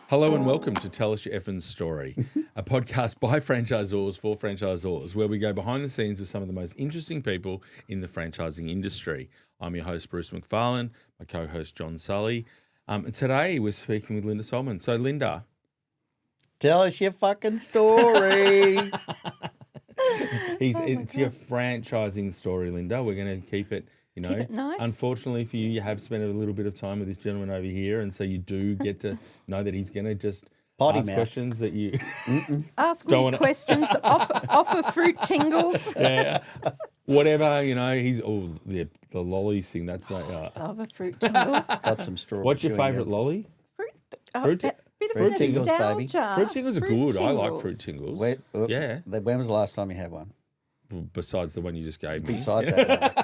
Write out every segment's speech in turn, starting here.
Hello and welcome to Tell Us Your Effin' Story, a podcast by franchisors for franchisors, where we go behind the scenes with some of the most interesting people in the franchising industry. I'm your host, Bruce McFarlane, my co-host, Jon Sully. And today we're speaking with Linda Sultmann. So, Linda. Tell us your fucking story. It's your franchising story, Linda. We're going to keep it, you know. Keep it nice. Unfortunately for you, you have spent a little bit of time with this gentleman over here, and so you do get to know that he's going to just Potty ask mouth. questions that you Ask Don't me wanna- questions, offer fruit tingles. yeah, whatever, you know. He's the lollies thing. That's like Love a fruit tingle. Got some strawberry. what's your chewing favourite gum. lolly? Fruit, Fruit- a bit of fruit tingles, baby. nostalgia. Fruit tingles are Fruit good. I like tingles. fruit tingles. Yeah. When was the last time you had one? Besides the one you just gave me. Besides that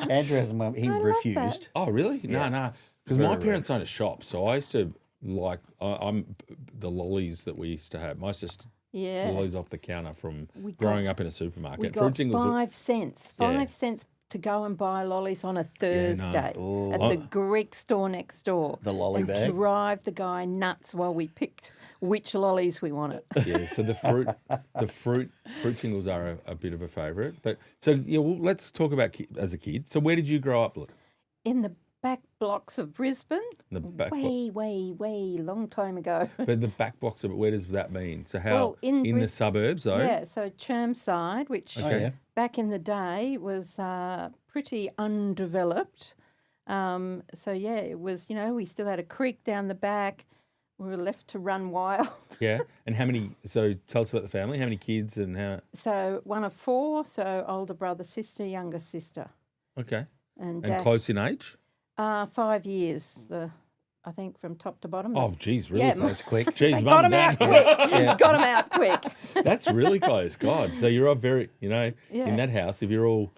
one. Andrew hasn't one. He I love refused. Oh, really? Yeah. No. Because Very my rare. parents owned a shop, so I used to like I'm the lollies that we used to have. I used to just Yeah. lollies off the counter from We got- growing up in a supermarket. We Fruit got tingles. 5 cents. Yeah. 5 cents to go and buy lollies on a Thursday Ooh. at the Greek store next door. The lolly and bag. drive the guy nuts while we picked which lollies we wanted. Yeah, so the fruit tingles are a bit of a favourite. But so yeah, well, let's talk about as a kid. So where did you grow up? In the back blocks of Brisbane, In the back way, long time ago. But the back blocks of it, where does that mean? So how Well, in the Bris- suburbs though? Yeah, so Chermside, which Oh, yeah. back in the day was pretty undeveloped. So, yeah, it was, we still had a creek down the back. We were left to run wild. Yeah. And how many? So tell us about the family. How many kids and how? So one of 4, so older brother, sister, younger sister. Okay. And, And close in age? 5 years, I think, from top to bottom. Oh, geez, really Yeah, close. quick. Jeez, They mum got and him out dad. quick. Yeah. Got him out quick. That's really close. God. So you're all very, Yeah. in that house, if you're all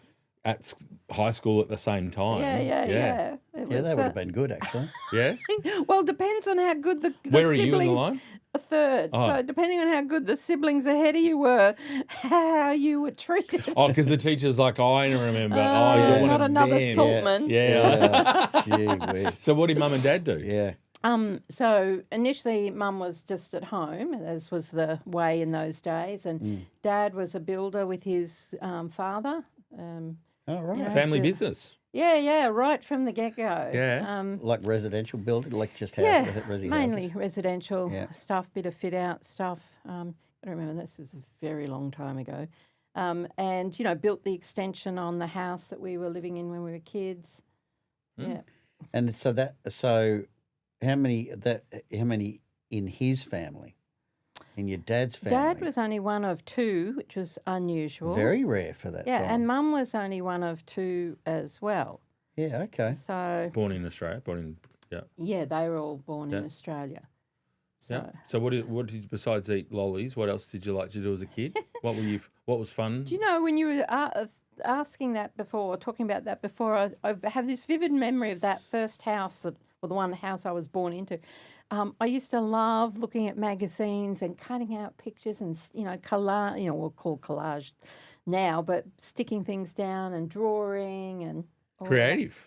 at high school at the same time. Yeah. It Yeah, was, that would have been good, actually. Yeah? Well, depends on how good the Where are siblings. you in the line? A third. Oh. So depending on how good the siblings ahead of you were, how you were treated. Oh, because the teacher's like, oh, I remember. Oh, You're one not of another them. Saltman. Yeah. Gee whiz. So what did mum and dad do? Yeah. So initially, Mum was just at home, as was the way in those days, and Dad was a builder with his father. Oh, right. Yeah. Family the- business. Yeah, right from the get-go. Yeah. Like residential building, like just house, Yeah, resi mainly houses. residential Yeah. stuff, bit of fit-out stuff. I remember this is a very long time ago. And, built the extension on the house that we were living in when we were kids. Yeah. And so how many in his family? In your dad's family? Dad was only one of 2, which was unusual. very rare for that Yeah, time. and Mum was only one of 2 as well. Yeah, okay. So, Born in Australia. yeah, they were all born in Yeah. Australia. So, Yeah. So what did you, besides eat lollies, what else did you like to do as a kid? What was fun? do you know when you were asking that before, talking about that before, I have this vivid memory of that first house, the one house I was born into. I used to love looking at magazines and cutting out pictures and, collage, we'll call collage now, but sticking things down and drawing and all that. Creative.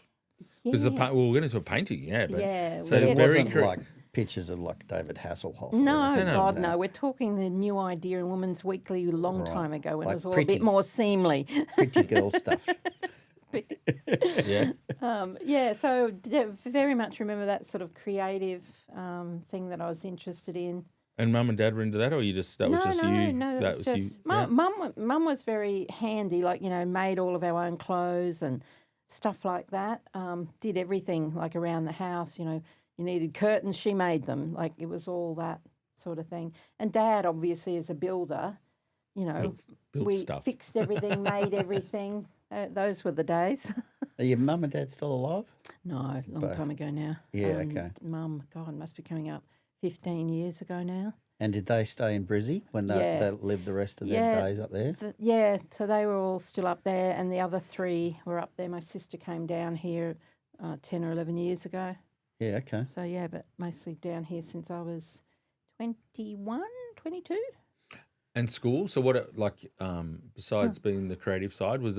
Because Yes. we were going to a painting, yeah. But, Yeah, So But it very wasn't like pictures of like David Hasselhoff. or No, anything like God, that. no. We're talking the New Idea in Women's Weekly a long Right. time ago when Like it was all a pretty. bit more seemly. Pretty girl stuff. yeah. Yeah, so very much remember that sort of creative thing that I was interested in. And mum and dad were into that, or was just you? No, that that's was just you. Yeah. Mum was very handy, like made all of our own clothes and stuff like that. Did everything like around the house. You needed curtains, she made them. Like it was all that sort of thing. And Dad, obviously, as a builder, Built we stuff. fixed everything, made everything. Those were the days. Are your mum and dad still alive? No, long Both. time ago now. Yeah, okay. Mum, God, must be coming up 15 years ago now. And did they stay in Brizzy when they lived the rest of their days up there? So they were all still up there, and the other 3 were up there. My sister came down here 10 or 11 years ago. Yeah, okay. So, yeah, but mostly down here since I was 21, 22. And school. So what? Besides being the creative side, were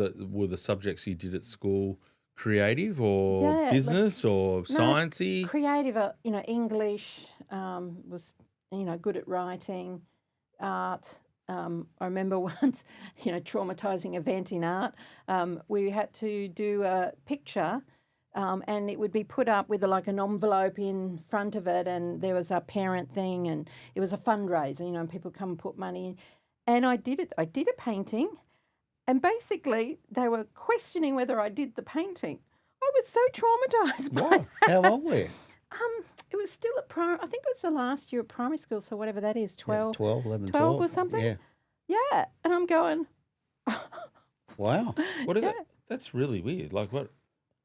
the subjects you did at school creative or Yeah, business or No, sciencey? creative, English, was, good at writing, art. I remember once, traumatizing event in art. We had to do a picture, and it would be put up with like an envelope in front of it, and there was a parent thing, and it was a fundraiser, and people come and put money in. And I did it. I did a painting, and basically they were questioning whether I did the painting. I was so traumatized by that. How old were you? It was still at I think it was the last year of primary school, so whatever that is, 12, 12, 11, 12 or something. Yeah. Yeah, and I'm going, Wow. What are they? That's really weird. Like what?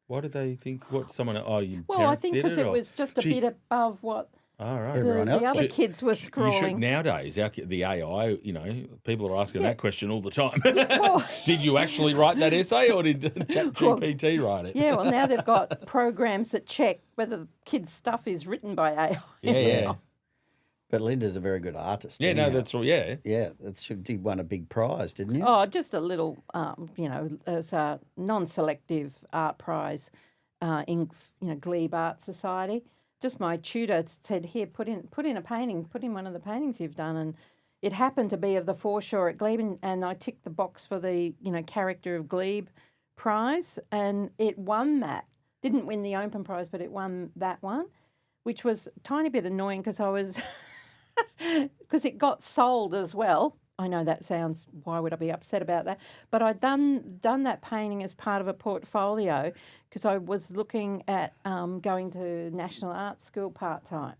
Why did they think what someone? Oh, you. well, I parents think did because it or- was just a Gee. bit above what All right. Everyone else the other did. kids were You should, scrolling. nowadays, the AI, people are asking Yeah. that question all the time. well- Did you actually write that essay or did ChatGPT write it? Yeah, well, now they've got programs that check whether the kids' stuff is written by AI. Yeah. But Linda's a very good artist. Yeah, no, anyhow. that's all. Yeah. Yeah, you won a big prize, didn't you? Oh, just a little, as a non-selective art prize in, Glebe Art Society. Just my tutor said, here, put in a painting, put in one of the paintings you've done. And it happened to be of the foreshore at Glebe, and I ticked the box for the, character of Glebe prize, and it won that. Didn't win the open prize, but it won that one, which was a tiny bit annoying because I was... because it got sold as well. I know that sounds, why would I be upset about that? But I'd done that painting as part of a portfolio because I was looking at going to National Art School part-time,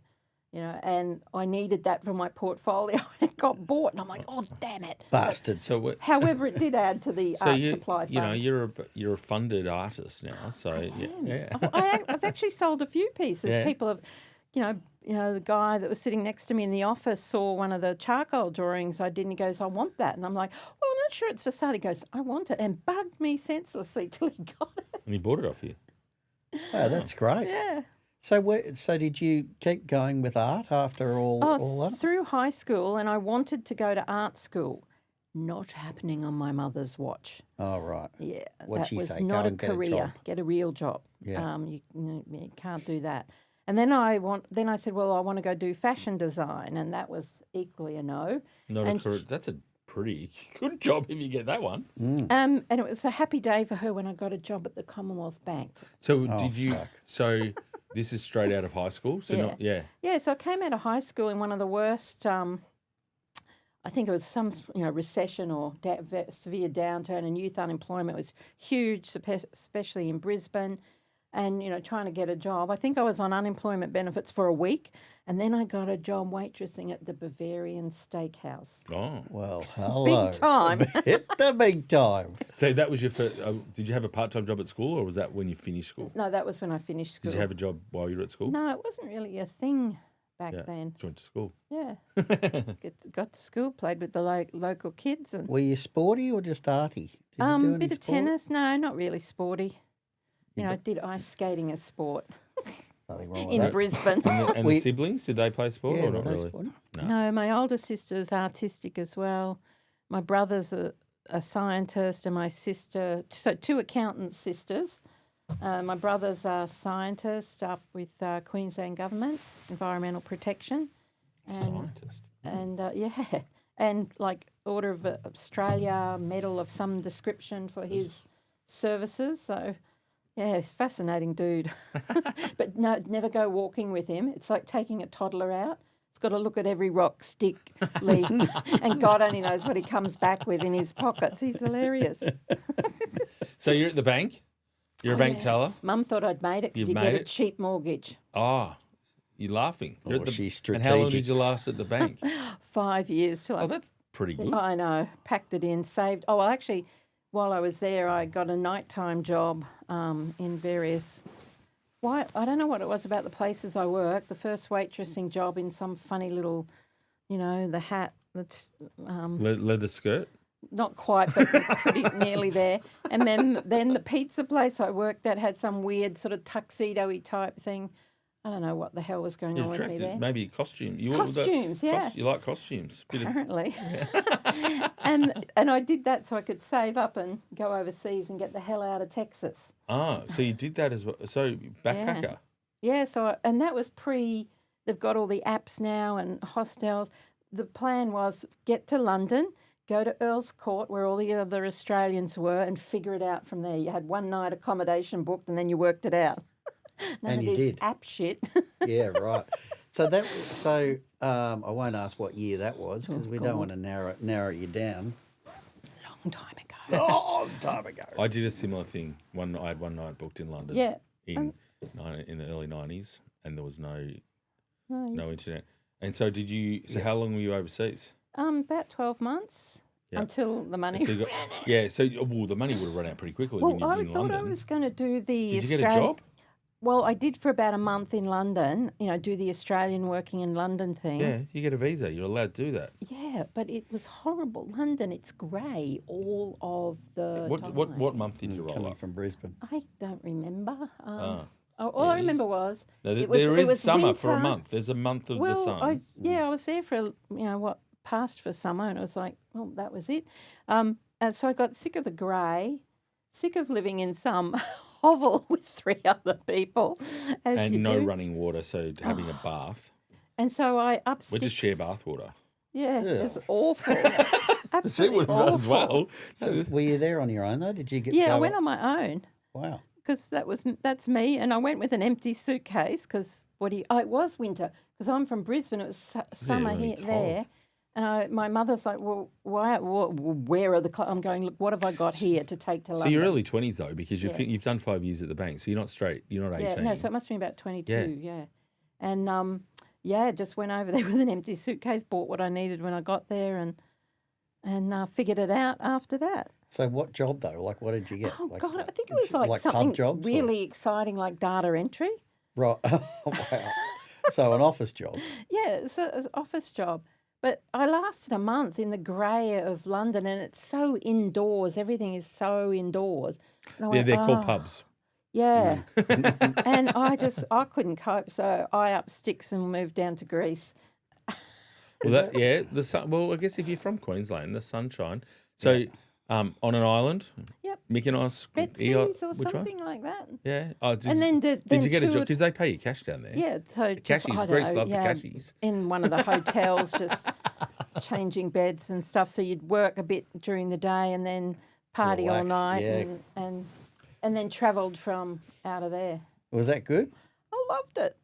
and I needed that for my portfolio, and it got bought, and I'm like, oh, damn it. Bastards. So what? However, it did add to the art supply fund. you're a funded artist now. So yeah. I've actually sold a few pieces. Yeah. People have, the guy that was sitting next to me in the office saw one of the charcoal drawings I did, and he goes, I want that. And I'm like, well, I'm not sure it's for sale. He goes, I want it, and bugged me senselessly till he got it. And he bought it off you. Oh, that's great. Yeah. So did you keep going with art after all that? Through high school, and I wanted to go to art school. Not happening on my mother's watch. Oh, right. Yeah, What'd that she was say? Go not a and get a career. job. Get a real job. Yeah. You can't do that. And then I said, well, I want to go do fashion design, and that was equally a no. Not And a career. That's a pretty good job if you get that one. And it was a happy day for her when I got a job at the Commonwealth Bank. So Oh, did you? fuck. So this is straight out of high school. So Yeah. Yeah, so I came out of high school in one of the worst. I think it was some recession or severe downturn, and youth unemployment was huge, especially in Brisbane. And, trying to get a job. I think I was on unemployment benefits for a week, and then I got a job waitressing at the Bavarian Steakhouse. Oh, Well, hello. Big time. Hit the big time. so that was your first. Did you have a part-time job at school, or was that when you finished school? No, that was when I finished school. Did you have a job while you were at school? No, it wasn't really a thing back Yeah. then. Just went to school. Yeah. Got to school, played with the local kids. And Were you sporty or just arty? Did you do any bit of sport? tennis. No, not really sporty. I did ice skating as sport Nothing wrong with in that. Brisbane. And the siblings, did they play sport Yeah, or were not they really? sporty? No, my older sister's artistic as well. My brother's a scientist, and my sister, so two accountant sisters. My brother's a scientist up with Queensland Government, Environmental Protection. Scientist. And and like Order of Australia, medal of some description for his services. So, yeah, he's a fascinating dude. But no, never go walking with him. It's like taking a toddler out. He's got to look at every rock, stick, leaf, and God only knows what he comes back with in his pockets. He's hilarious. So you're at the bank? You're a bank teller? Mum thought I'd made it because You've you get made a it? cheap mortgage. Oh, you're laughing. You're Oh, at the, she's And how long strategic. did you last at the bank? 5 years till I Oh, that's pretty good. I know. Packed it in, saved. Oh, well, actually, while I was there, I got a nighttime job in various. I don't know what it was about the places I worked. The first waitressing job in some funny little, the hat that's Leather skirt? not quite, but pretty nearly there. And then the pizza place I worked at had some weird sort of tuxedo-y type thing. I don't know what the hell was going You're on with me attracted. there. Maybe costume. Costumes, yeah. You like costumes. Apparently. and I did that so I could save up and go overseas and get the hell out of Texas. So you did that as well. So backpacker. Yeah, and that was they've got all the apps now and hostels. The plan was get to London, go to Earl's Court where all the other Australians were and figure it out from there. You had one night accommodation booked and then you worked it out. None And of you this did. app shit. Yeah, right. So I won't ask what year that was because we don't want to narrow you down. Long time ago. Long time ago. I did a similar thing. I had one night booked in London. Yeah. In the early 90s, and there was no internet. And so did you? So how long were you overseas? About 12 months until the money. So the money would have run out pretty quickly. when Well, you I in thought London. I was going to do the Did you get a job? Well, I did for about a month in London, do the Australian working in London thing. Yeah, you get a visa. You're allowed to do that. Yeah, but it was horrible. London, it's grey all of the time. What month did you roll Coming up? from Brisbane. I don't remember. All I remember was No, it was there it is was summer winter. for a month. There's a month of the sun. I was there for what passed for summer, and it was like, well, that was it. And so I got sick of the grey, sick of living in some hovel with 3 other people, as you and no do. running water, so having a bath. And so I up We sticks. just share bath water. Yeah, it's awful. She Absolutely would as awful. well. So were you there on your own though? Did you get? Yeah, I go went up? on my own. Wow. Because that's me, and I went with an empty suitcase because it was winter because I'm from Brisbane. It was summer really here cold. there, and my mother's like, well, where are the clothes? I'm going. Look, what have I got here to take to So London? you're early 20s though, because you've done 5 years at the bank, so you're not straight. You're not 18. Yeah, no, so it must have been about 22. Yeah, and just went over there with an empty suitcase, bought what I needed when I got there, and figured it out after that. So what job though? Like what did you get? Oh Like, God, I think it was like pub something jobs or- really exciting, like data entry. Right. Wow. So an office job. Yeah, it's an office job. But I lasted a month in the grey of London, and it's so indoors. Everything is so indoors. And I went, They're called "Oh." pubs. Yeah. And I couldn't cope, so I up sticks and moved down to Greece. Well, the sun. Well, I guess if you're from Queensland, the sunshine. So, on an island. Yep. Mykonos. Betsy's or which one? something like that. Yeah. Oh, And then did you get a job? Because they pay you cash down there. Yeah, so just, Cashies. I don't Greece know, love the cashies. in one of the hotels, just changing beds and stuff. So you'd work a bit during the day and then party all Relax, night yeah. and then travelled from out of there. Was that good? I loved it.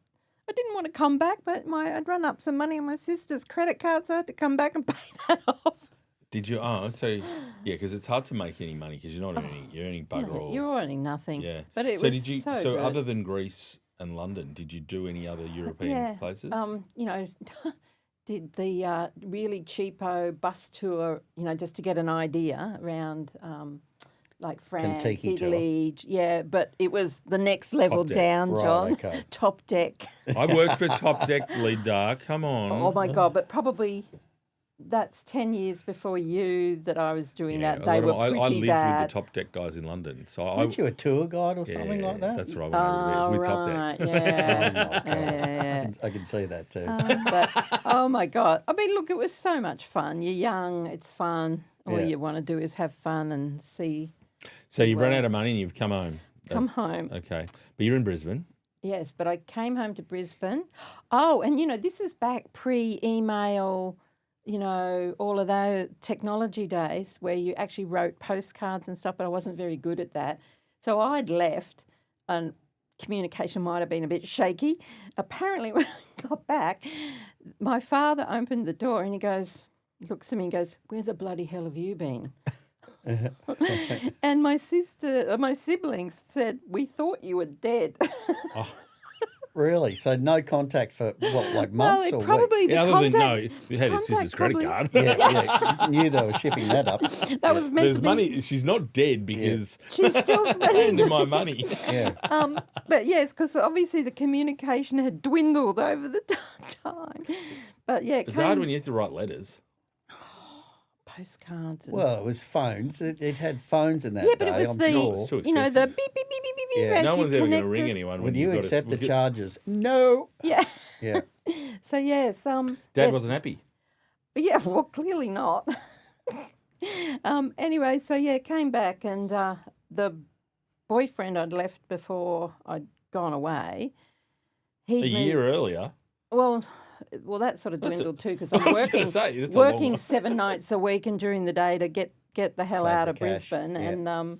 I didn't want to come back, but I'd run up some money on my sister's credit card, so I had to come back and pay that off. Did you? Oh, so yeah, because it's hard to make any money because you're not earning. You're earning bugger all. You're earning nothing. Yeah. But it so was did you? so So good. other than Greece and London, did you do any other European places? Did the really cheapo bus tour, just to get an idea around like France, Kentucky tour. Italy. Yeah, but it was the next level Top deck. down, Right, John. okay. Top deck. I worked for Top Deck, Linda. Come on. Oh, my God. But probably that's 10 years before you that I was doing Yeah, that. They were I pretty lived bad. with the Top Deck guys in London, so Weren't you a tour guide or something like that? That's what I went with Top Deck. Right, yeah. yeah. I can see that too. But, oh, my God. I mean, look, it was so much fun. You're young. It's fun. All Yeah. you want to do is have fun and see. So you've run out of money and you've come home. Come home. Okay, but you're in Brisbane. Yes, but I came home to Brisbane. Oh, and, this is back pre-email, all of those technology days where you actually wrote postcards and stuff, but I wasn't very good at that. So I'd left and communication might have been a bit shaky. Apparently when I got back, my father opened the door and he looks at me and goes, "Where the bloody hell have you been?" And my siblings said, "We thought you were dead." Really? So no contact for what, like Well, months it or probably weeks? the Other contact. than you had his sister's credit contact card. Yeah, knew they were shipping that up. That was meant There's to be. money. She's not dead because She's still I spending. handed my money. Yeah. But yes, because obviously the communication had dwindled over the time. But yeah, it It's came hard when you have to write letters. postcards. And, Well, it was phones. It had phones in that yeah, but day, it was I'm the, sure. It's too the beep, expensive. beep, beep, beep, beep, beep. Yeah. as No you one's ever going to ring connected. anyone. Would when you you've got accept the to, charges? No. Yeah. Yeah. So, yes. Dad yes. wasn't happy. Yeah, well, clearly not. Anyway, so, yeah, came back and the boyfriend I'd left before I'd gone away, A year earlier. Well, that sort of That's dwindled too because I I'm was gonna working say, that's a long working one. 7 nights a week and during the day to get the hell Save out the of cash, Brisbane. yeah.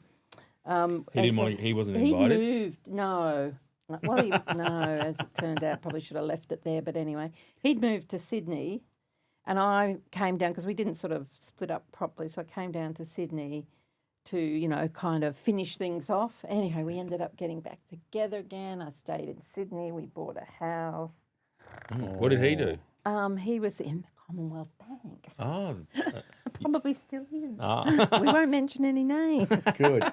And He didn't want. He wasn't invited. He moved. No. Well, no, as it turned out, probably should have left it there. But anyway, he'd moved to Sydney and I came down because we didn't sort of split up properly. So I came down to Sydney to, kind of finish things off. Anyway, we ended up getting back together again. I stayed in Sydney. We bought a house. What did he do? He was in the Commonwealth Bank. Oh, Probably still is. ah. We won't mention any names. Good.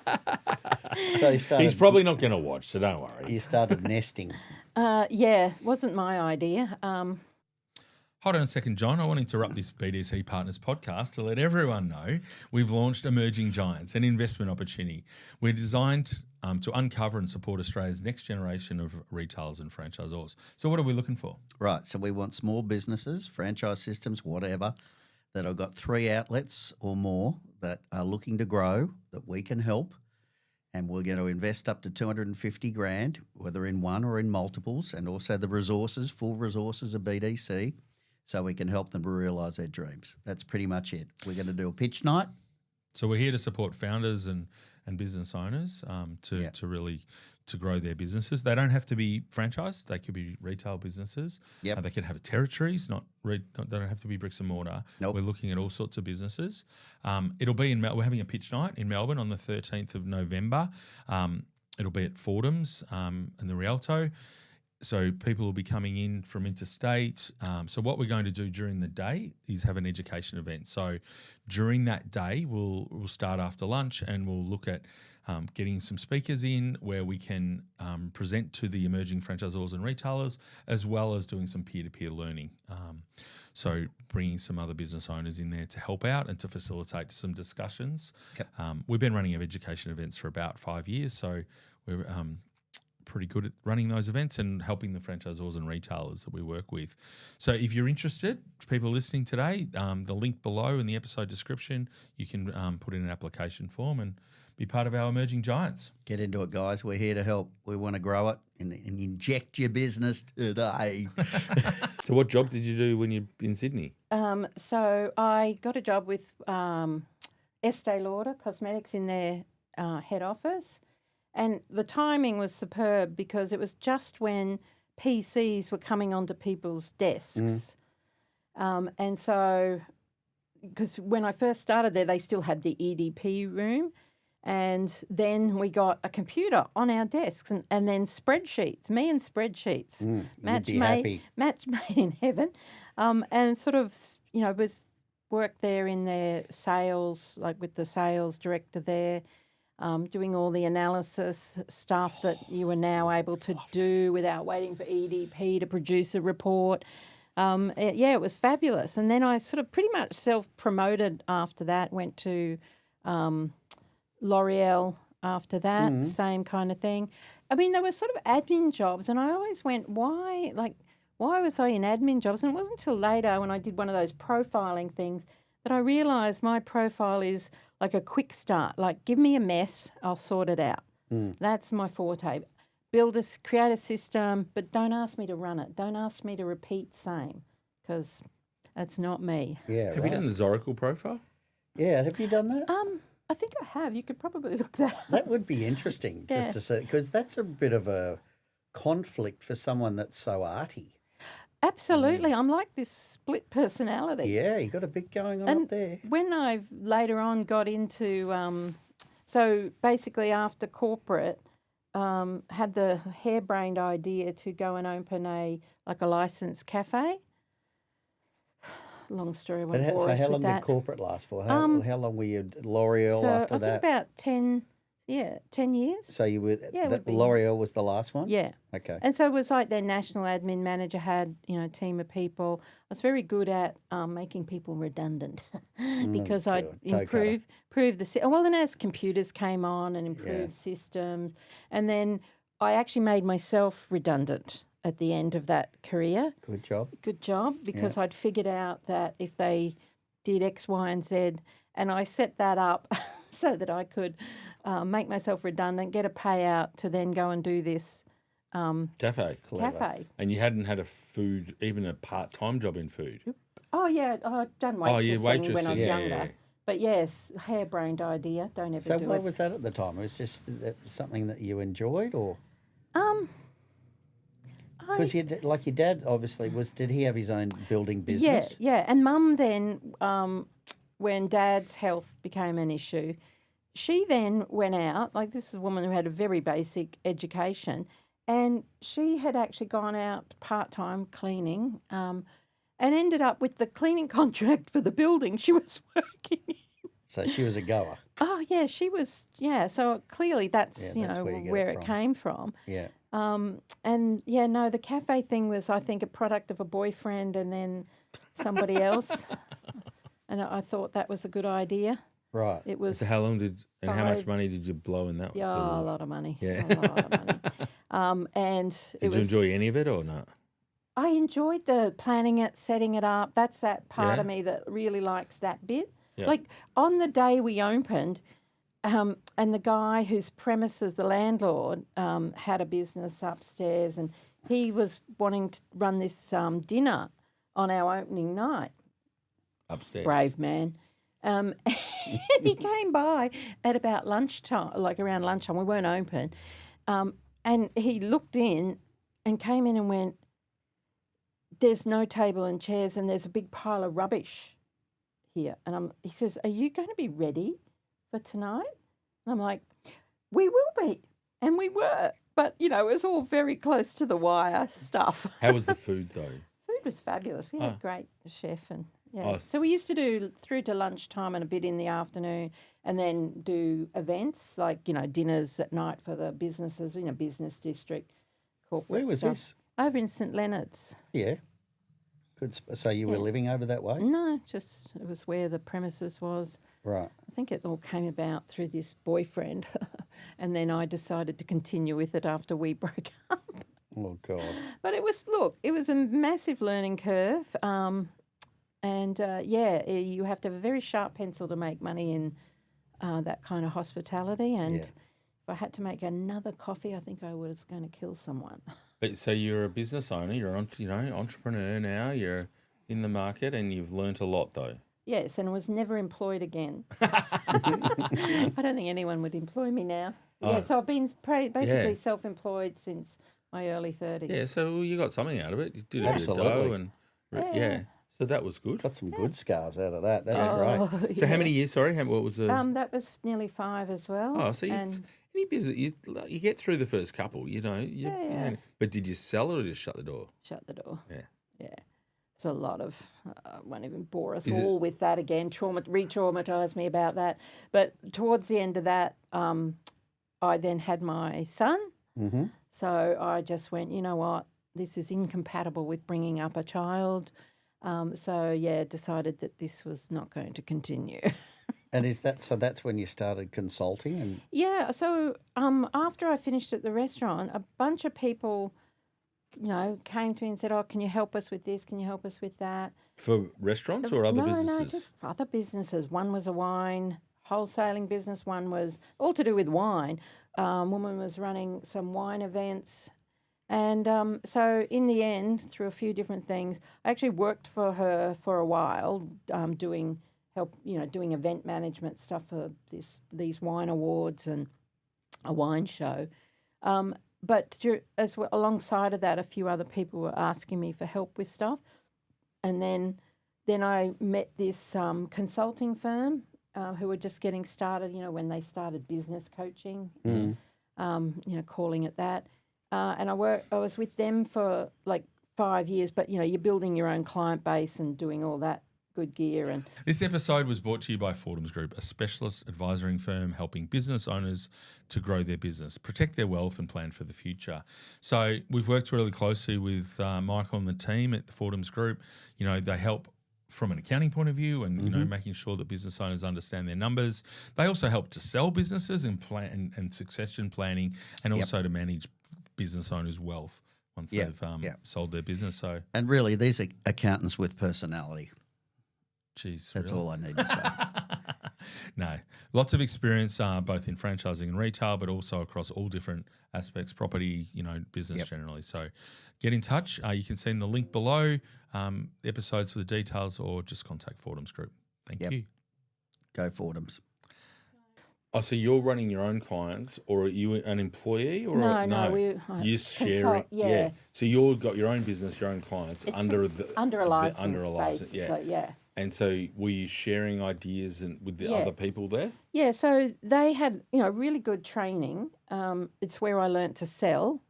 So you started. He's probably not going to watch, so don't worry. You started nesting. Yeah, wasn't my idea. Hold on a second, John. I want to interrupt this BDC Partners podcast to let everyone know we've launched Emerging Giants, an investment opportunity. We're designed to uncover and support Australia's next generation of retailers and franchisors. So what are we looking for? Right. So we want small businesses, franchise systems, whatever, that have got 3 outlets or more that are looking to grow, that we can help. And we're going to invest up to 250 grand, whether in one or in multiples, and also the resources, full resources of BDC, so we can help them realise their dreams. That's pretty much it. We're going to do a pitch night. So we're here to support founders and business owners to really to grow their businesses. They don't have to be franchised. They could be retail businesses. Yep. They could have territories, they don't have to be bricks and mortar. Nope. We're looking at all sorts of businesses. It'll be we're having a pitch night in Melbourne on the 13th of November. It'll be at Fordham's and the Rialto. So people will be coming in from interstate. So what we're going to do during the day is have an education event. So during that day, we'll start after lunch and we'll look at getting some speakers in where we can present to the emerging franchisors and retailers, as well as doing some peer-to-peer learning. So bringing some other business owners in there to help out and to facilitate some discussions. Yep. We've been running education events for about 5 years, so we're pretty good at running those events and helping the franchisors and retailers that we work with. So if you're interested, people listening today, the link below in the episode description, you can put in an application form and be part of our Emerging Giants. Get into it, guys. We're here to help. We want to grow it and inject your business today. So what job did you do when you're in Sydney? So I got a job with Estée Lauder Cosmetics in their head office. And the timing was superb because it was just when PCs were coming onto people's desks. And so, because when I first started there, they still had the EDP room. And then we got a computer on our desks and then spreadsheets, me and spreadsheets. Match made in heaven. And sort of, was worked there in their sales, like with the sales director there. Doing all the analysis stuff that you were now able to do without waiting for EDP to produce a report. It was fabulous. And then I sort of pretty much self-promoted after that, went to L'Oréal after that, same kind of thing. I mean, there were sort of admin jobs and I always went, why was I in admin jobs? And it wasn't until later when I did one of those profiling things that I realised my profile is like a quick start. Like, give me a mess, I'll sort it out. That's my forte. Create a system, but don't ask me to run it. Don't ask me to repeat same, because that's not me. Yeah, Have you done the Zoracle profile? Yeah, have you done that? I think I have. You could probably look that up. That would be interesting just to see, because that's a bit of a conflict for someone that's so arty. Absolutely. I'm like this split personality. Yeah, you got a bit going on up there. When I've later on got into, so basically after corporate, had the harebrained idea to go and open a licensed cafe. Long story, I won't bore us So how with long that. did corporate last for? How long were you at L'Oréal after I that? think about 10 Yeah, 10 years. So you were Yeah, it would be. L'Oréal was the last one? Yeah. Okay. And so it was like their national admin manager had, a team of people. I was very good at making people redundant because I'd improve the well, and as computers came on and improved systems, and then I actually made myself redundant at the end of that career. Good job. Good job, because I'd figured out that if they did X, Y, and Z, and I set that up so that I could make myself redundant, get a payout to then go and do this Cafe. cafe. And you hadn't had even a part-time job in food. Oh, yeah, I'd done waitressing when I was younger. Yeah. But yes, harebrained idea. Don't ever So do why it. was that at the time? It was just something that you enjoyed, or because like your dad obviously did he have his own building business? Yeah. And Mum then, when Dad's health became an issue, she then went out. Like, this is a woman who had a very basic education, and she had actually gone out part-time cleaning, and ended up with the cleaning contract for the building she was working in. So she was a goer. Oh, yeah, she was, so clearly that's, where it came from. Yeah. The cafe thing was, I think, a product of a boyfriend and then somebody else. And I thought that was a good idea. Right. It was. So how much money did you blow in that? Yeah, a lot of money. Yeah. A lot of money. Did you enjoy any of it or not? I enjoyed the planning it, setting it up. That's that part of me that really likes that bit. Yeah. Like on the day we opened, and the guy whose premises, the landlord, had a business upstairs, and he was wanting to run this dinner on our opening night. Upstairs. Brave man. And he came by at about lunchtime, like around lunchtime. We weren't open. And he looked in and came in and went, "There's no table and chairs and there's a big pile of rubbish here." And he says, "Are you going to be ready for tonight?" And I'm like, "We will be." And we were. But, it was all very close to the wire stuff. How was the food though? Food was fabulous. We had a great chef and Oh. so we used to do through to lunchtime and a bit in the afternoon, and then do events like, dinners at night for the businesses, business district, corporate Where was stuff. this? Over in St Leonard's. Yeah. Good. So you were living over that way? No, just it was where the premises was. Right. I think it all came about through this boyfriend, and then I decided to continue with it after we broke up. Oh, God. But it was a massive learning curve. You have to have a very sharp pencil to make money in that kind of hospitality. And if I had to make another coffee, I think I was going to kill someone. But so you're a business owner, you're entrepreneur now, you're in the market, and you've learnt a lot though. Yes, and was never employed again. I don't think anyone would employ me now. Yeah, so I've been basically self-employed since my early 30s. Yeah, so you got something out of it. You did a bit of dough and so that was good. Got some good scars out of that. That's great. So how many years, sorry, what was the... that was nearly 5 as well. Oh, so any business, you get through the first couple, but did you sell it or just shut the door? Shut the door. Yeah. Yeah. It's a lot of, won't even bore us all with that again, re-traumatised me about that. But towards the end of that, I then had my son. Mm-hmm. So I just went, you know what, this is incompatible with bringing up a child. Decided that this was not going to continue. And that's when you started consulting? And Yeah, so after I finished at the restaurant, a bunch of people, came to me and said, "Oh, can you help us with this? Can you help us with that?" For restaurants or other businesses? No, just other businesses. One was a wine wholesaling business. One was all to do with wine. Woman was running some wine events. And so in the end, through a few different things, I actually worked for her for a while, doing event management stuff for these wine awards and a wine show. Alongside of that, a few other people were asking me for help with stuff. And then I met this consulting firm who were just getting started, when they started business coaching, calling it that. And I was with them for like 5 years, but you're building your own client base and doing all that good gear. And This episode was brought to you by Fordham's Group, a specialist advisory firm helping business owners to grow their business, protect their wealth and plan for the future. So we've worked really closely with Michael and the team at the Fordham's Group. You know, they help from an accounting point of view and, you know, making sure that business owners understand their numbers. They also help to sell businesses and plan and succession planning, and also to manage business owners' wealth once they've sold their business. So, And really, these are accountants with personality. geez, That's really? all I need to say. No, lots of experience both in franchising and retail, but also across all different aspects, property, you know, business generally. So get in touch. You can send the link below, episodes for the details, or just contact Fordham's Group. Thank you. Go Fordham's. Oh, so you're running your own clients, or are you an employee? Or you're sharing. So you've got your own business, your own clients under a license. Yeah. And so were you sharing ideas with the other people there? Yeah, so they had, you know, really good training. It's where I learnt to sell,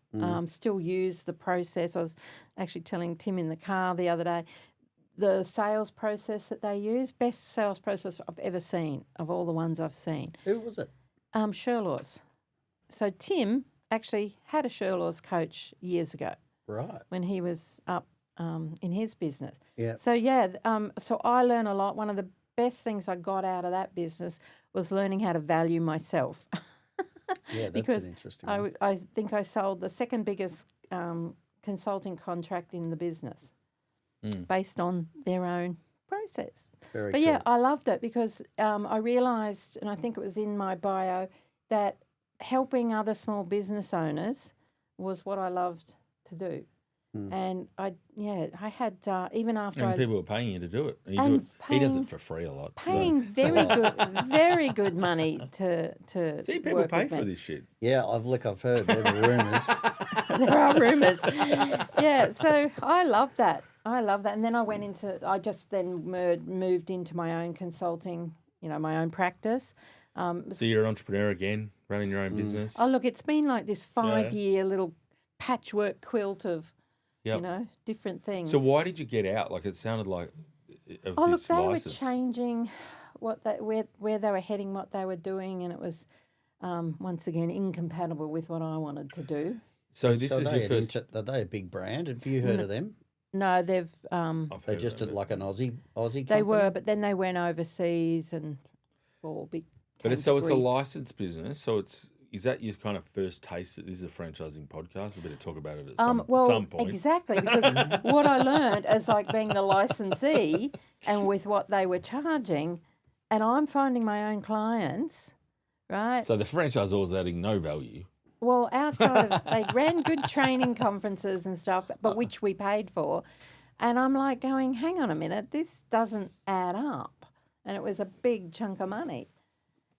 still use the process. I was actually telling Tim in the car the other day, the sales process that they use, best sales process I've ever seen of all the ones I've seen. Who was it? Sherlaw's. So Tim actually had a Sherlaw's coach years ago. Right. When he was up in his business. Yeah. So, so I learn a lot. One of the best things I got out of that business was learning how to value myself. Yeah, that's because an interesting one. I think I sold the second biggest consulting contract in the business based on their own process. Very But cool. yeah, I loved it because I realised, and I think it was in my bio, that helping other small business owners was what I loved to do. And I had even after And people were paying you to do it. And you And do it. He does paying- it for free a lot. paying very good money to See, people work pay with for me. this shit. Yeah, I've heard there are rumours. There are rumours. Yeah, so I love that. And then I just then moved into my own consulting, you know, my own practice. So you're an entrepreneur again, running your own business. Oh, look, it's been like this 5-year little patchwork quilt of, you know, different things. So why did you get out? Like it sounded like of Oh, look, this they license. were changing where they were heading, what they were doing, and it was once again incompatible with what I wanted to do. So this is your first. Are they a big brand? Have you heard of them? No, they've I've They heard just of did it. like an Aussie they company? were, but then they went overseas and big. But it's a licensed business. So is that your kind of first taste? This is a franchising podcast. We better talk about it at some point. Exactly, because what I learned as like being the licensee and with what they were charging, and I'm finding my own clients, right? So the franchisor adding no value. Well, outside of, they ran good training conferences and stuff, but which we paid for. And I'm like going, hang on a minute, this doesn't add up. And it was a big chunk of money.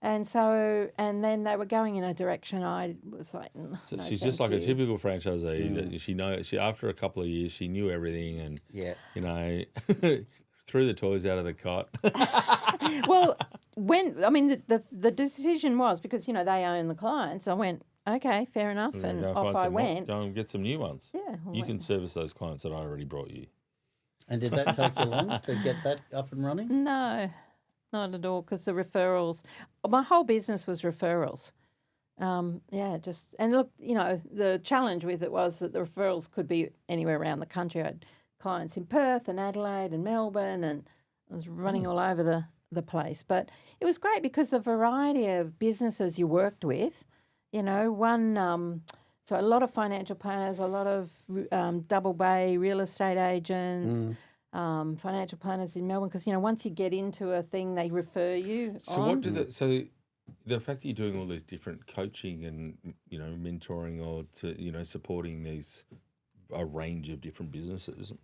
And so, and then they were going in a direction I was like, no, So she's just like a typical franchisee. She after a couple of years, she knew everything and, you know, threw the toys out of the cot. Well, the decision was, because, you know, they own the clients, I went, okay, fair enough, and off I went. Go and get some new ones. Yeah. You can service those clients that I already brought you. And did that take you long to get that up and running? No, not at all, because the referrals, my whole business was referrals. And look, you know, the challenge with it was that the referrals could be anywhere around the country. I had clients in Perth and Adelaide and Melbourne, and I was running all over the place. But it was great because the variety of businesses you worked with, you know, so a lot of financial planners, a lot of double bay real estate agents, financial planners in Melbourne, because, you know, once you get into a thing, they refer you on. The fact that you're doing all these different coaching and, you know, mentoring or supporting a range of different businesses,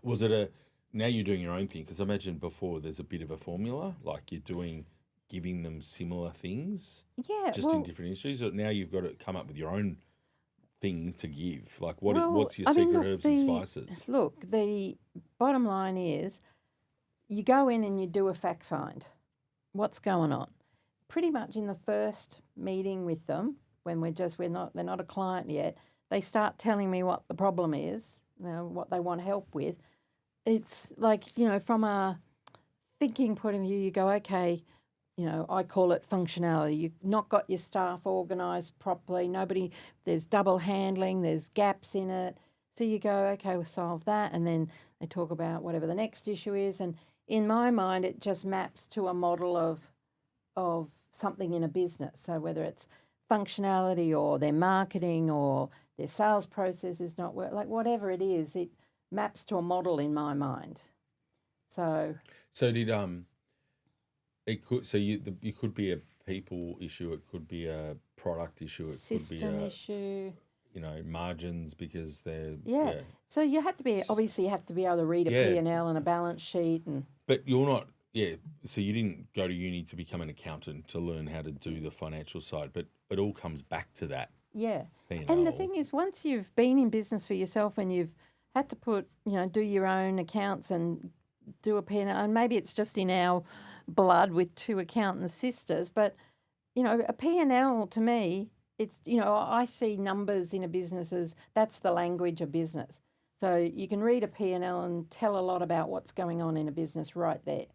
was it now you're doing your own thing? Because I imagine before there's a bit of a formula, like you're giving them similar things, in different industries. Or now you've got to come up with your own thing to give. Like what's your secret herbs and spices? Look, the bottom line is you go in and you do a fact find. What's going on? Pretty much in the first meeting with them, when they're not a client yet, they start telling me what the problem is, you know, what they want help with. It's like, you know, from a thinking point of view, you go, okay, I call it functionality. You've not got your staff organised properly. There's double handling, there's gaps in it. So you go, okay, we'll solve that. And then they talk about whatever the next issue is. And in my mind, it just maps to a model of something in a business. So whether it's functionality or their marketing or their sales process is not work, like whatever it is, it maps to a model in my mind. So did it could you could be a people issue, it could be a product issue, it system could be a issue. Margins because they're So you have to be able to read a P&L and a balance sheet But you're not so you didn't go to uni to become an accountant to learn how to do the financial side, but it all comes back to that. Yeah. P&L. And the thing is, once you've been in business for yourself and you've had to do your own accounts and do a P&L, and maybe it's just in our blood with two accountant sisters, but, a P&L to me, it's, I see numbers in a business as that's the language of business. So you can read a P&L and tell a lot about what's going on in a business right there,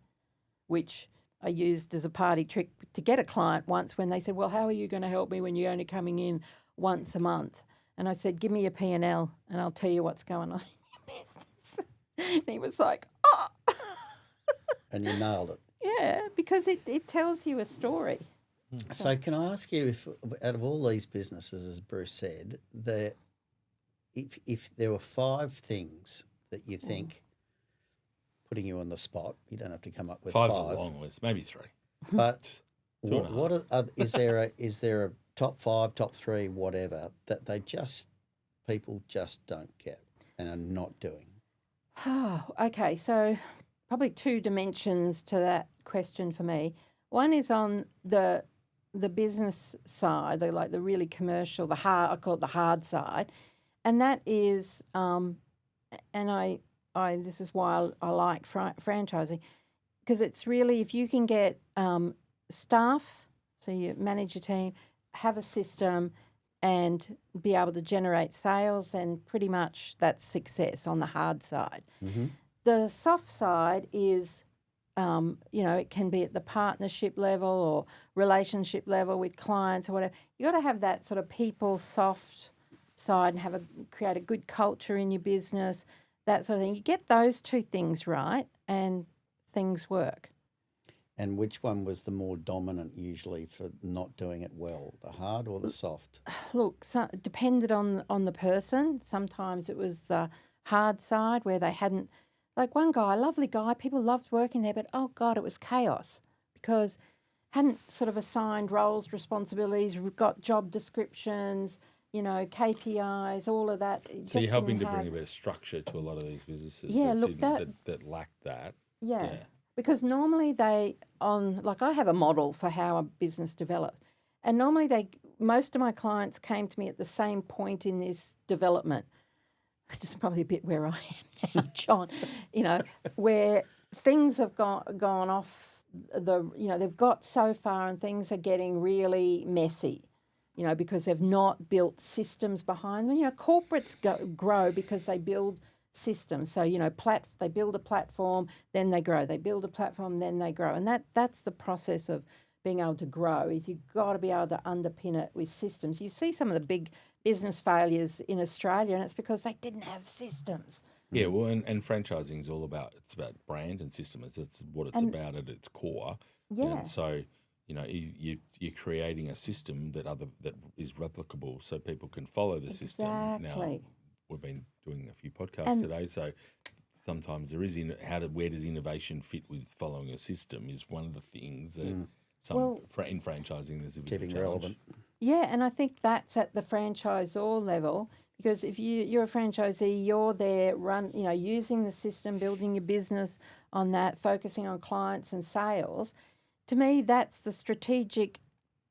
which I used as a party trick to get a client once when they said, well, how are you going to help me when you're only coming in once a month? And I said, give me a P&L and I'll tell you what's going on in your business. And he was like, oh. And you nailed it. Yeah, because it tells you a story. So can I ask you, if out of all these businesses, as Bruce said, if there were 5 things that you think, putting you on the spot, you don't have to come up with 5. 5's a long list, maybe 3. But is there a top 5, top 3, whatever, that people just don't get and are not doing? Oh, okay. So probably 2 dimensions to that question for me. One is on the business side, the really commercial, I call it the hard side, and that is, and I this is why I like franchising, because it's really if you can get staff, so you manage your team, have a system, and be able to generate sales, then pretty much that's success on the hard side. Mm-hmm. The soft side is, it can be at the partnership level or relationship level with clients or whatever. You got to have that sort of people soft side and create a good culture in your business, that sort of thing. You get those 2 things right and things work. And which one was the more dominant usually for not doing it well, the hard or the soft? Look, it depended on the person. Sometimes it was the hard side where they hadn't, like one guy, lovely guy, people loved working there, but oh God, it was chaos because hadn't sort of assigned roles, responsibilities, got job descriptions, KPIs, all of that. So you're helping to bring a bit of structure to a lot of these businesses that lacked that. Yeah. Because normally I have a model for how a business develops. And normally most of my clients came to me at the same point in this development, which is probably a bit where I am now, John, where things have gone off they've got so far and things are getting really messy, because they've not built systems behind them. Corporates grow because they build systems. So, they build a platform, then they grow. They build a platform, then they grow. And that's the process of being able to grow, is you've got to be able to underpin it with systems. You see some of the big business failures in Australia, and it's because they didn't have systems. Yeah, well, and franchising is all about brand and system. It's what it's about at its core. Yeah. And so, you're creating a system that is replicable, so people can follow the system. Now, we've been doing a few podcasts today, so sometimes there is where does innovation fit with following a system is one of the things that in franchising there's a bit of a challenge. Relevant. Yeah, and I think that's at the franchisor level, because if you're a franchisee, you're there using the system, building your business on that, focusing on clients and sales. To me, that's the strategic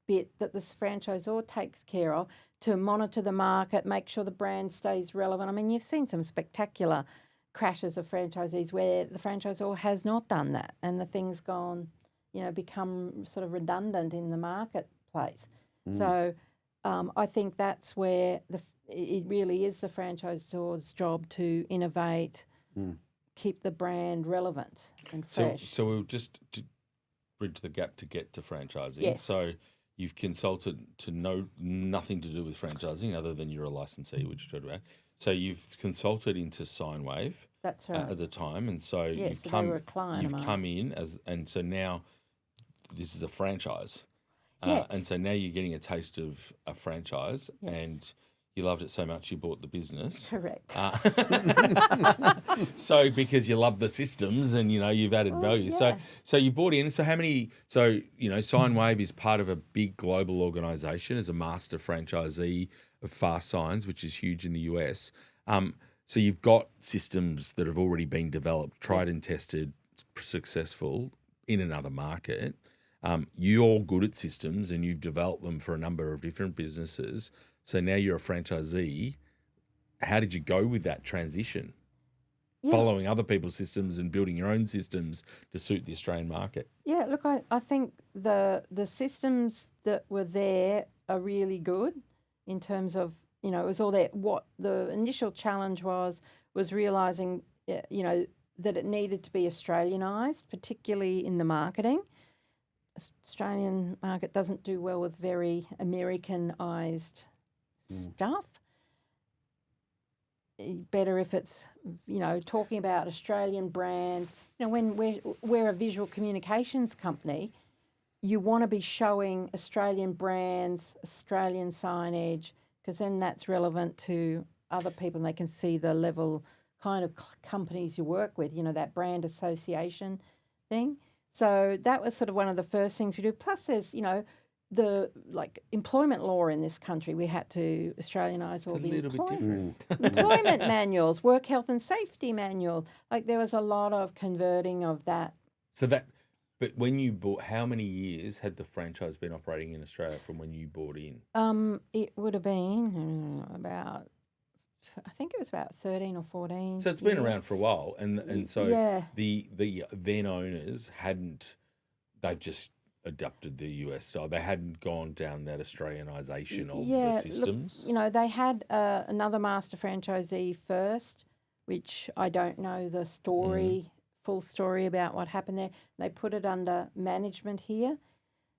bit that the franchisor takes care of, to monitor the market, make sure the brand stays relevant. I mean, you've seen some spectacular crashes of franchisees where the franchisor has not done that and the thing's gone, become sort of redundant in the marketplace. So I think that's where it really is the franchisor's job to innovate, keep the brand relevant and So, fresh. so we'll just to bridge the gap to get to franchising. Yes. So you've consulted to know nothing to do with franchising other than you're a licensee, which you talked about. So you've consulted into SIGNWAVE That's right. at the time, and so Yes, you've so they were a client of mine. come in and so now this is a franchise. Yes. And so now you're getting a taste of a franchise, Yes. and you loved it so much you bought the business. Correct. So because you love the systems and you've added value. yeah. So you bought in. So how many? So SIGNWAVE is part of a big global organisation as a master franchisee of FASTSIGNS, which is huge in the US. So you've got systems that have already been developed, tried and tested, successful in another market. You're good at systems and you've developed them for a number of different businesses. So now you're a franchisee. How did you go with that transition? Yeah. Following other people's systems and building your own systems to suit the Australian market? Yeah, look, I think the systems that were there are really good in terms of, it was all there. What the initial challenge was realising, that it needed to be Australianised, particularly in the marketing. Australian market doesn't do well with very Americanised stuff. Better if it's, talking about Australian brands. When we're a visual communications company, you want to be showing Australian brands, Australian signage, because then that's relevant to other people and they can see the level kind of companies you work with, that brand association thing. So that was sort of one of the first things we do. Plus there's, the employment law in this country. We had to Australianise all the employment manuals, work health and safety manual. There was a lot of converting of that. But when you bought, how many years had the franchise been operating in Australia from when you bought in? It would have been about, I think it was about 13 or 14. So it's been around for a while, and so yeah. the then owners they've just adapted the US style. They hadn't gone down that Australianisation of the systems. Look, they had another master franchisee first, which I don't know the story, full story about what happened there. They put it under management here,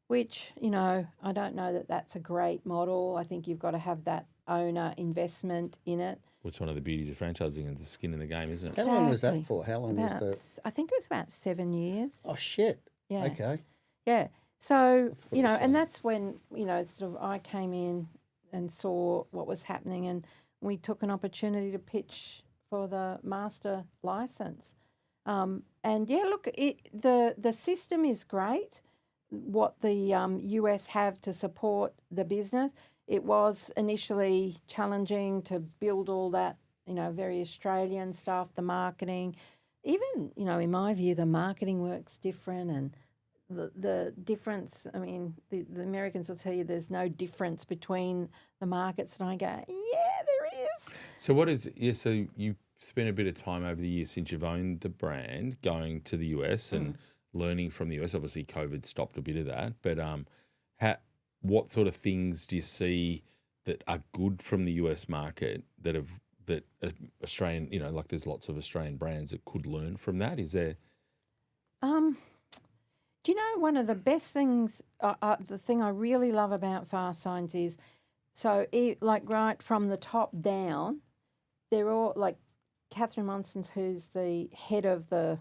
which, I don't know that that's a great model. I think you've got to have that owner investment in it. Which one of the beauties of franchising is the skin in the game, isn't it? Exactly. How long was that for? How long was I think it was about 7 years. Oh, shit. Yeah. Okay. Yeah. So, and that's when, sort of I came in and saw what was happening and we took an opportunity to pitch for the master license. And look, the system is great, what the US have to support the business. It was initially challenging to build all that, very Australian stuff, the marketing. Even, in my view, the marketing works different and the difference, the Americans will tell you there's no difference between the markets. And I go, yeah, there is. So so you spent a bit of time over the years since you've owned the brand going to the US and learning from the US. Obviously, COVID stopped a bit of that. But what sort of things do you see that are good from the US market that Australian, there's lots of Australian brands that could learn from that? Is there? Do you know one of the best things, the thing I really love about FASTSIGNS is, right from the top down, they're all like Catherine Monson's, who's the head of the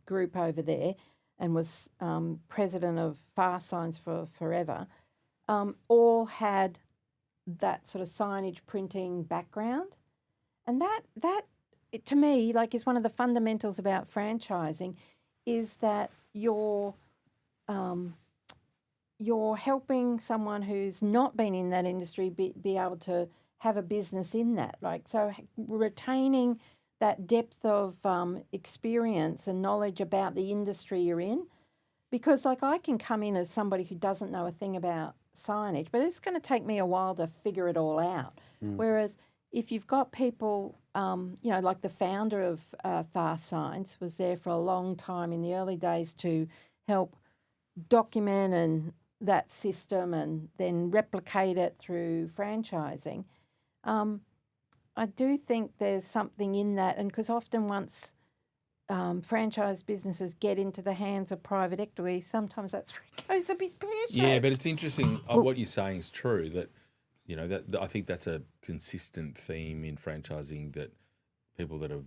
group over there and was president of FASTSIGNS for forever, all had that sort of signage printing background. And that to me, is one of the fundamentals about franchising is that you're helping someone who's not been in that industry be able to have a business in that. So retaining that depth of experience and knowledge about the industry you're in, because I can come in as somebody who doesn't know a thing about signage, but it's going to take me a while to figure it all out. Whereas if you've got people, like the founder of FASTSIGNS was there for a long time in the early days to help document and that system and then replicate it through franchising. I do think there's something in that, and because often once franchise businesses get into the hands of private equity, sometimes that's where it goes a bit pear-shaped. Yeah, but it's interesting. What you're saying is true. That that I think that's a consistent theme in franchising. That people that have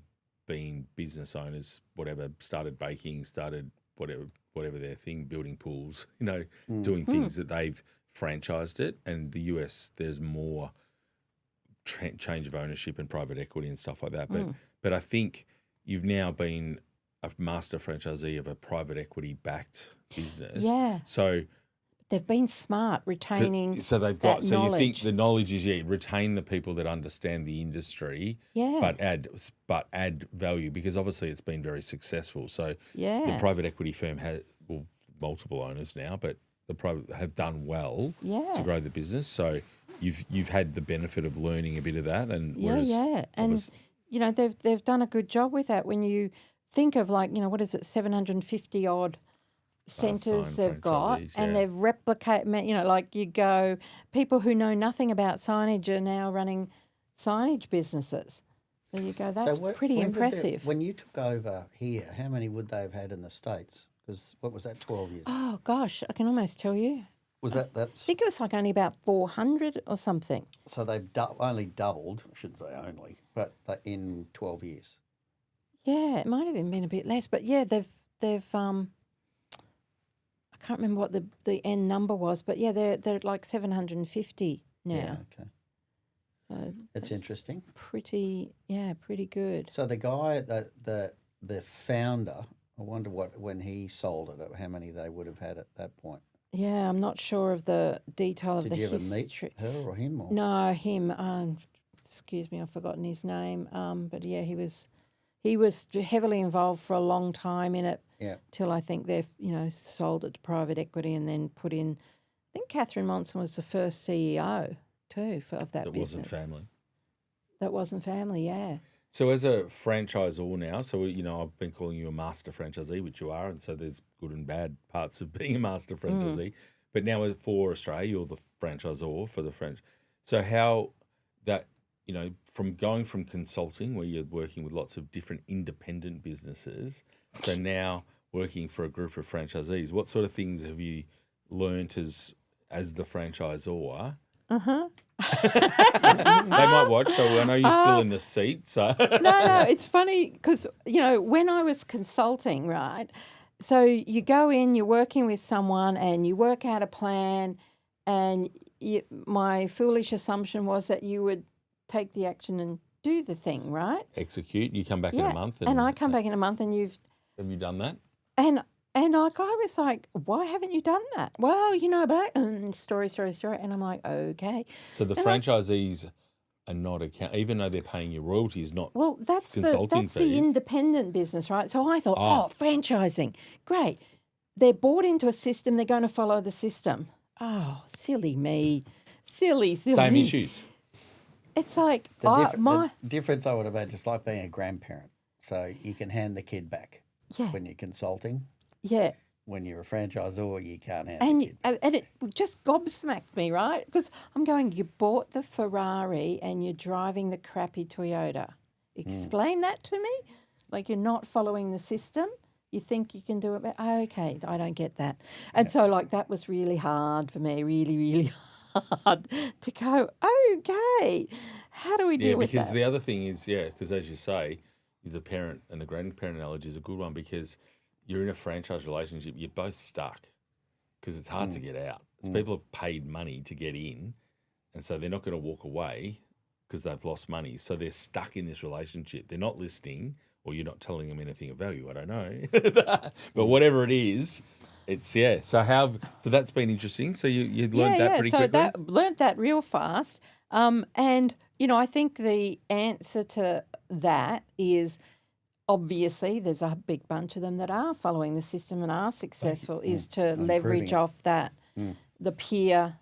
been business owners, whatever, started baking, started whatever their thing, building pools, doing things that they've franchised it. And the US, there's more change of ownership and private equity and stuff like that. But I think you've now been a master franchisee of a private equity backed business. Yeah. So they've been smart retaining so they've got that so knowledge. you think the knowledge is retain the people that understand the industry, but add value, because obviously it's been very successful. So the private equity firm has multiple owners now, but the private have done well to grow the business. So you've had the benefit of learning a bit of that, and and they've done a good job with that. When you think of 750 odd centres they've got, and they've replicated. People who know nothing about signage are now running signage businesses. There you go. That's pretty impressive. When you took over here, how many would they have had in the States? Because what was that, 12 years ago? Oh gosh, I can almost tell you. Was I think it was only about 400 or something. So they've only doubled. I shouldn't say only, but in 12 years. Yeah, it might have even been a bit less, but yeah, they've I can't remember what the end number was, but yeah, they're like 750 now. Yeah, okay. So that's interesting. Pretty good. So the guy, the founder, I wonder when he sold it, how many they would have had at that point. Yeah, I'm not sure of the detail of the history. Did you ever meet her or him? Or? No, him. Excuse me, I've forgotten his name. But yeah, he was heavily involved for a long time in it. Yeah. Till I think they've sold it to private equity and then put in. I think Catherine Monson was the first CEO too of that business. That wasn't family. That wasn't family. Yeah. So as a franchisor now, so I've been calling you a master franchisee, which you are, and so there's good and bad parts of being a master franchisee. But now for Australia, you're the franchisor for the French. So how that, from going from consulting, where you're working with lots of different independent businesses, so now working for a group of franchisees, what sort of things have you learnt as the franchisor? They might watch, so I know you're still in the seat. So no, it's funny because when I was consulting, right? So you go in, you're working with someone, and you work out a plan, and my foolish assumption was that you would take the action and do the thing, right? Execute. You come back in a month, and I come back in a month, and have you done that? And I was like, why haven't you done that? Well, story. And I'm like, okay. So the franchisees are not even though they're paying you royalties, not that's consulting fees. The independent business, right? So I thought, franchising, great. They're bought into a system. They're going to follow the system. Oh, silly me. Silly. Same issues. It's like, the difference I would have had, just like being a grandparent. So you can hand the kid back when you're consulting. Yeah. When you're a franchisor, you can't have the kid. And it just gobsmacked me, right? Because I'm going, you bought the Ferrari and you're driving the crappy Toyota. Explain that to me. Like, you're not following the system. You think you can do it. Okay, I don't get that. And so, that was really hard for me, really, really hard to go, okay, how do we deal with that? Yeah, because the other thing is, because as you say, the parent and the grandparent analogy is a good one, because you're in a franchise relationship, you're both stuck because it's hard to get out. People have paid money to get in, and so they're not going to walk away because they've lost money. So they're stuck in this relationship. They're not listening, or you're not telling them anything of value. I don't know. But whatever it is, it's, So that's been interesting. So you learned that pretty quickly? Yeah, so learned that real fast. And, I think the answer to that is, obviously, there's a big bunch of them that are following the system and are successful, is to leverage off that, the peer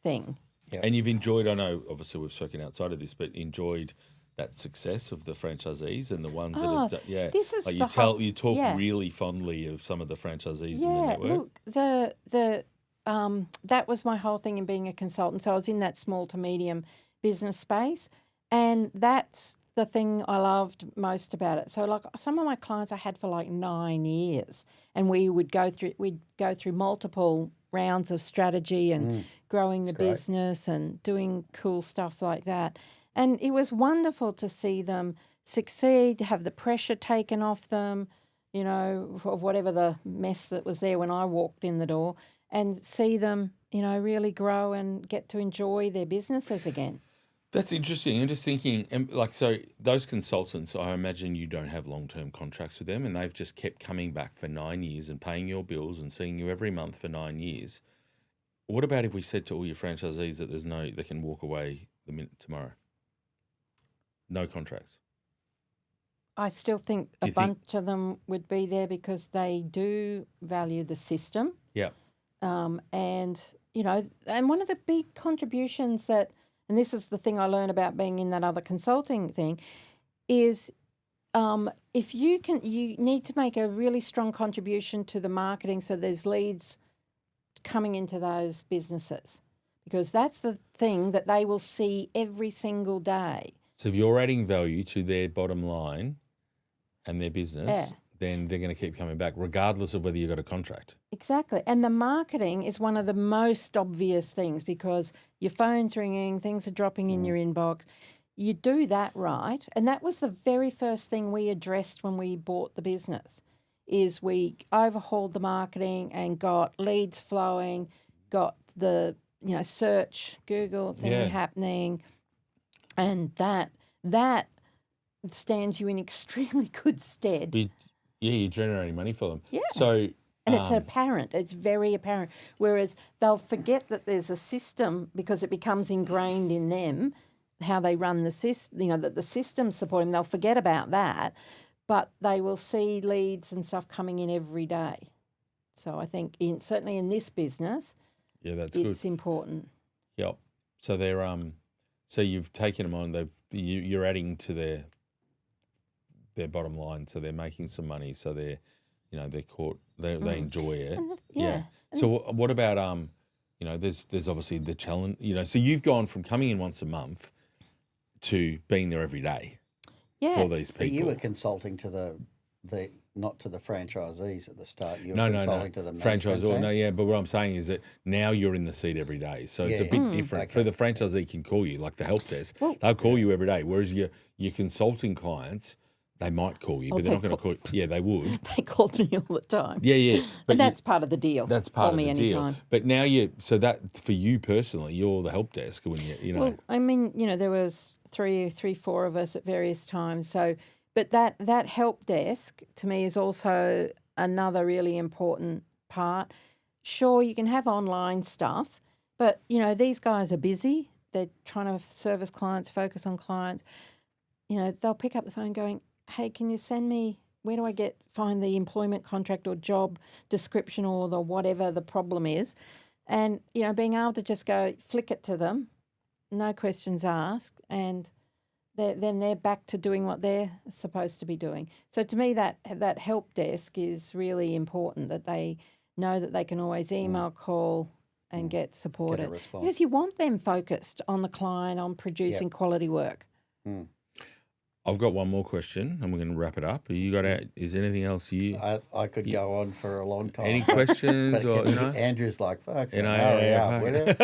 thing. Yep. And you've enjoyed, I know, obviously we've spoken outside of this, but enjoyed that success of the franchisees and the ones that have done, this is you talk really fondly of some of the franchisees in the network. Look, that was my whole thing in being a consultant. So I was in that small to medium business space, And that's the thing I loved most about it. So like some of my clients I had for like 9 years, and we'd go through multiple rounds of strategy and growing the business and doing cool stuff like that. And it was wonderful to see them succeed, have the pressure taken off them, you know, of whatever the mess that was there when I walked in the door, and see them, you know, really grow and get to enjoy their businesses again. That's interesting. I'm just thinking, so those consultants, I imagine you don't have long-term contracts with them, and they've just kept coming back for 9 years and paying your bills and seeing you every month for 9 years. What about if we said to all your franchisees that they can walk away the minute tomorrow? No contracts. I still think a bunch of them would be there because they do value the system. Yeah. And, you know, and one of the big contributions that, and this is the thing I learned about being in that other consulting thing, is if you need to make a really strong contribution to the marketing so there's leads coming into those businesses, because that's the thing that they will see every single day. So if you're adding value to their bottom line and their business, then they're going to keep coming back regardless of whether you've got a contract. Exactly. And the marketing is one of the most obvious things because your phone's ringing, things are dropping in your inbox. You do that right. And that was the very first thing we addressed when we bought the business, is we overhauled the marketing and got leads flowing, got the, you know, search, Google thing happening. And that stands you in extremely good stead. You're generating money for them. Yeah. So, and it's apparent. It's very apparent. Whereas they'll forget that there's a system because it becomes ingrained in them, how they run the system, you know, that the system's supporting them. They'll forget about that, but they will see leads and stuff coming in every day. So I think certainly in this business, it's important. Yep. So they're so you've taken them on. You're adding to their bottom line, so they're making some money. So they're caught. They enjoy it. Yeah. So what about you know, there's obviously the challenge. You know, so you've gone from coming in once a month to being there every day. Yeah. For these people. But you were consulting to the not to the franchisees at the start. You were No. consulting to the Franchisor. team. No, yeah. But what I'm saying is that now you're in the seat every day, so it's a bit different. Okay. For the franchisee can call you, like the help desk. They'll call you every day. Whereas your consulting clients, they might call you, but they're not going to call you. Yeah, they would. They called me all the time. Yeah. But that's part of the deal. That's part call of me the deal. anytime. But now so that for you personally, you're the help desk when you know. Well, I mean, you know, there was three, four of us at various times. So, but that help desk to me is also another really important part. Sure, you can have online stuff, but you know, these guys are busy. They're trying to service clients, focus on clients. You know, they'll pick up the phone going, hey, can you send me, where do I find the employment contract or job description or the whatever the problem is? And, you know, being able to just go flick it to them, no questions asked, and then they're back to doing what they're supposed to be doing. So to me, that help desk is really important, that they know that they can always email, call and get supported. Get a response. Because you want them focused on the client, on producing quality work. I've got one more question, and we're going to wrap it up. Is there anything else I could go on for a long time. Any questions? But or, you know? Andrew's like, fuck, You know, hurry up, will you?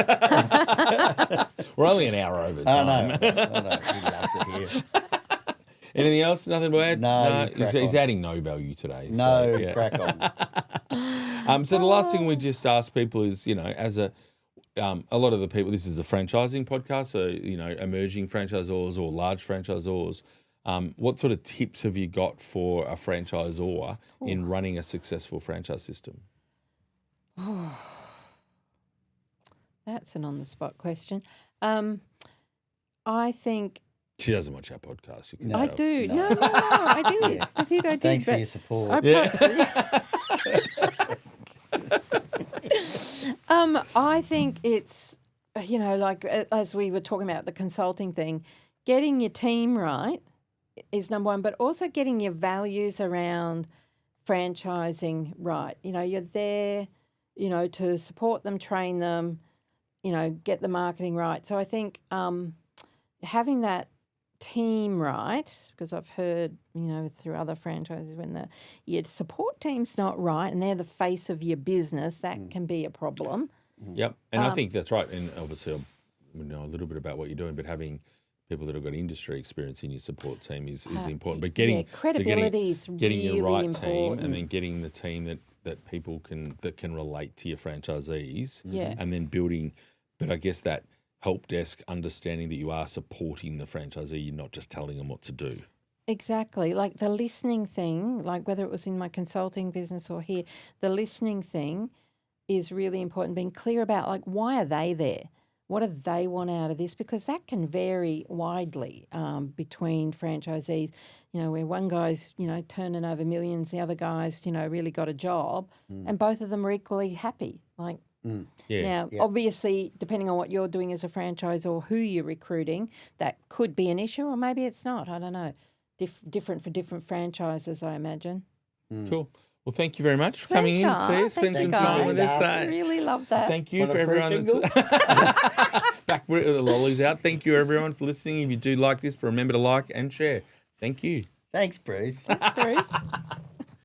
We're only an hour over time. No, he loves it here. Anything else? Nothing to add? No, He's adding no value today. No, So, yeah. crack on. So the last thing we just ask people is, you know, as a lot of the people, this is a franchising podcast, so, you know, emerging franchisors or large franchisors. What sort of tips have you got for a franchisor in running a successful franchise system? That's an on-the-spot question. I think... She doesn't watch our podcast. You can I tell. do. No, I did. I did. Thanks for but your support. I think it's, you know, like as we were talking about the consulting thing, getting your team right is number one, but also getting your values around franchising right. You know, you're there, you know, to support them, train them, you know, get the marketing right. So I think having that team right, because I've heard, through other franchises when your support team's not right and they're the face of your business, that can be a problem. Yep. And I think that's right. And obviously, we know a little bit about what you're doing, but having people that have got industry experience in your support team is important. But credibility is getting really your right important. team, and then getting the team that people can relate to your franchisees, Yeah. and then building. But I guess that help desk, understanding that you are supporting the franchisee, you're not just telling them what to do. Exactly. Like the listening thing, like whether it was in my consulting business or here, the listening thing is really important. Being clear about like why are they there? What do they want out of this? Because that can vary widely between franchisees. Where one guy's, turning over millions, the other guy's, really got a job, and both of them are equally happy. Like, now, obviously, depending on what you're doing as a franchise or who you're recruiting, that could be an issue, or maybe it's not. I don't know. Different for different franchises, I imagine. Cool. Well, thank you very much for coming in to see us, spend some time with us. I really love that. Thank you for everyone that's back with the lollies out. Thank you, everyone, for listening. If you do like this, remember to like and share. Thank you. Thanks, Bruce. Thanks, Bruce.